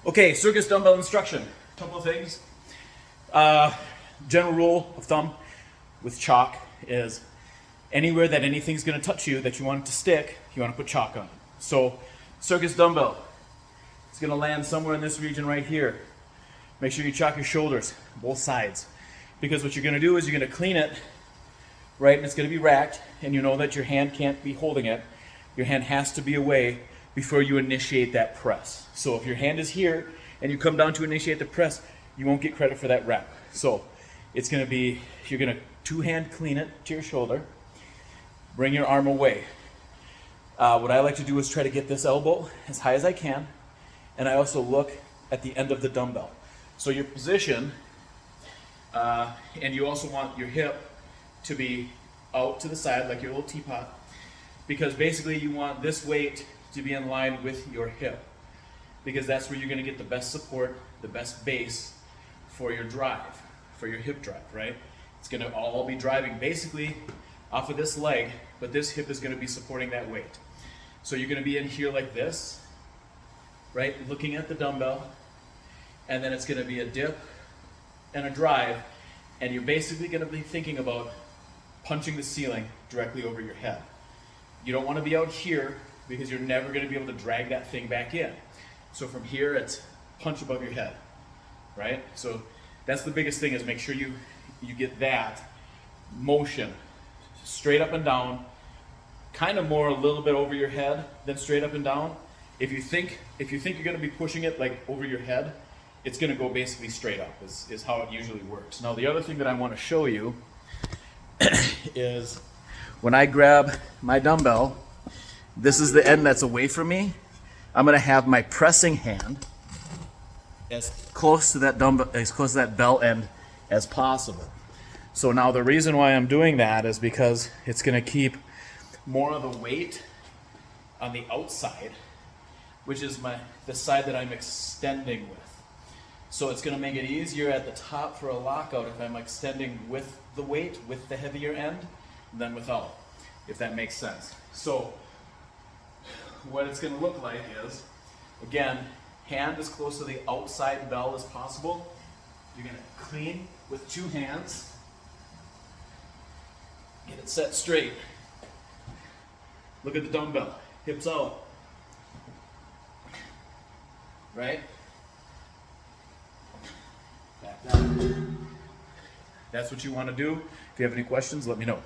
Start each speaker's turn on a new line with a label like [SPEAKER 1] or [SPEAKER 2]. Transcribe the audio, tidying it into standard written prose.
[SPEAKER 1] Okay, circus dumbbell instruction. A couple of things. General rule of thumb with chalk is anywhere that anything's going to touch you that you want it to stick, you want to put chalk on it. So, circus dumbbell, it's going to land somewhere in this region right here. Make sure you chalk your shoulders, both sides. Because what you're going to do is you're going to clean it, right, and it's going to be racked, and you know that your hand can't be holding it. Your hand has to be away before you initiate that press. So if your hand is here and you come down to initiate the press, you won't get credit for that rep. So it's going to be, you're going to two-hand clean it to your shoulder, bring your arm away. What I like to do is try to get this elbow as high as I can, and I also look at the end of the dumbbell. So your position, and you also want your hip to be out to the side like your little teapot, because basically you want this weight to be in line with your hip, because that's where you're going to get the best support, the best base for your drive, for your hip drive, right? It's going to all be driving basically off of this leg, but this hip is going to be supporting that weight. So you're going to be in here like this, right, looking at the dumbbell, and then it's going to be a dip and a drive, and you're basically going to be thinking about punching the ceiling directly over your head. You don't want to be out here because you're never going to be able to drag that thing back in. So from here, it's punch above your head, right? So that's the biggest thing, is make sure you get that motion straight up and down, kind of more a little bit over your head than straight up and down. If you think you're going to be pushing it like over your head, it's going to go basically straight up is how it usually works. Now the other thing that I want to show you is when I grab my dumbbell, this is the end that's away from me. I'm going to have my pressing hand as close to that dumbbell, as close to that bell end as possible. So now the reason why I'm doing that is because it's going to keep more of the weight on the outside, which is the side that I'm extending with. So it's going to make it easier at the top for a lockout if I'm extending with the weight, with the heavier end, than without, if that makes sense. So what it's going to look like is, again, hand as close to the outside bell as possible. You're going to clean with two hands, get it set straight. Look at the dumbbell, hips out, right? Back down. That's what you want to do. If you have any questions, let me know.